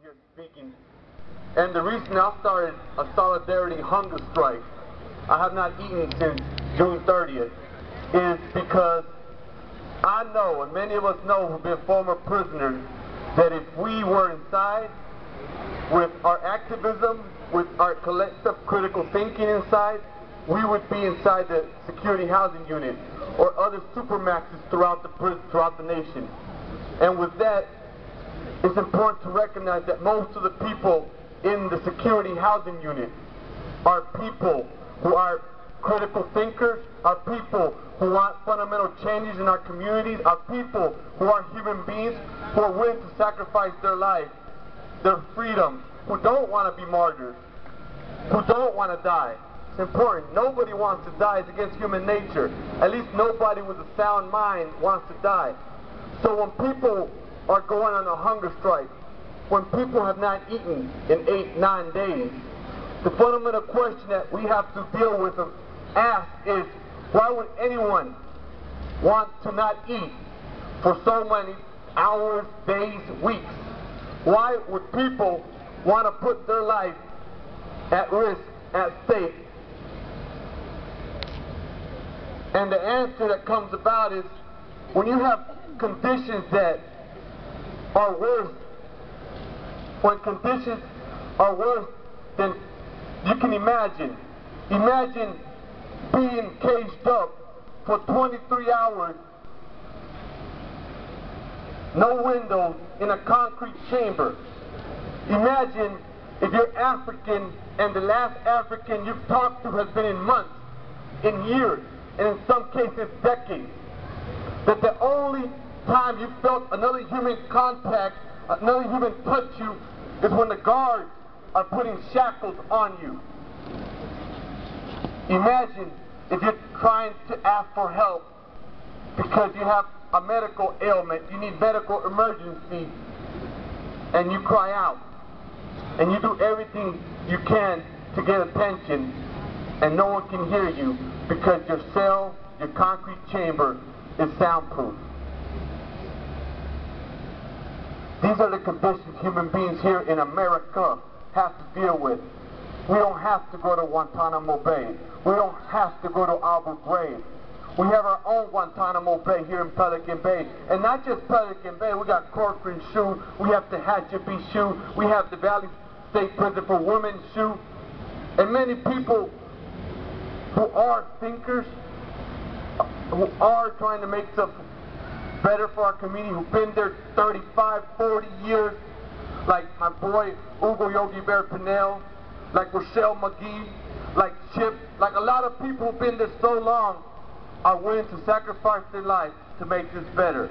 here speaking, and the reason I started a solidarity hunger strike, I have not eaten since June 30th, is because I know, and many of us know who've been former prisoners, that if we were inside, with our activism, with our collective critical thinking inside, we would be inside the security housing unit or other supermaxes throughout the nation. And with that, it's important to recognize that most of the people in the security housing unit are people who are critical thinkers, are people who want fundamental changes in our communities, are people who are human beings who are willing to sacrifice their life, their freedom, who don't want to be martyrs, who don't want to die. It's important. Nobody wants to die. It's against human nature. At least nobody with a sound mind wants to die. So when people are going on a hunger strike, when people have not eaten in 8-9 days, the fundamental question that we have to deal with and ask is, why would anyone want to not eat for so many hours, days, weeks? Why would people want to put their life at risk, at stake? And the answer that comes about is, when you have conditions that are worse, when conditions are worse than you can imagine. Imagine being caged up for 23 hours, no windows, in a concrete chamber. Imagine if you're African and the last African you've talked to has been in months, in years, and in some cases decades. That the only time you felt another human contact, another human touch you, is when the guards are putting shackles on you. Imagine if you're trying to ask for help because you have a medical ailment, you need medical emergency, and you cry out, and you do everything you can to get attention, and no one can hear you because your cell, your concrete chamber is soundproof. These are the conditions human beings here in America have to deal with. We don't have to go to Guantanamo Bay. We don't have to go to Abu Ghraib. We have our own Guantanamo Bay here in Pelikan Bay. And not just Pelikan Bay, we got Corcoran Shoe, we have the Tehachapi Shoe, we have the Valley State Prison for Women Shoe. And many people who are thinkers, who are trying to make stuff better for our community, who've been there 35, 40 years, like my boy Hugo Yogi Bear Pinell, like Rochelle McGee, like Chip, like a lot of people who've been there so long, are willing to sacrifice their life to make this better.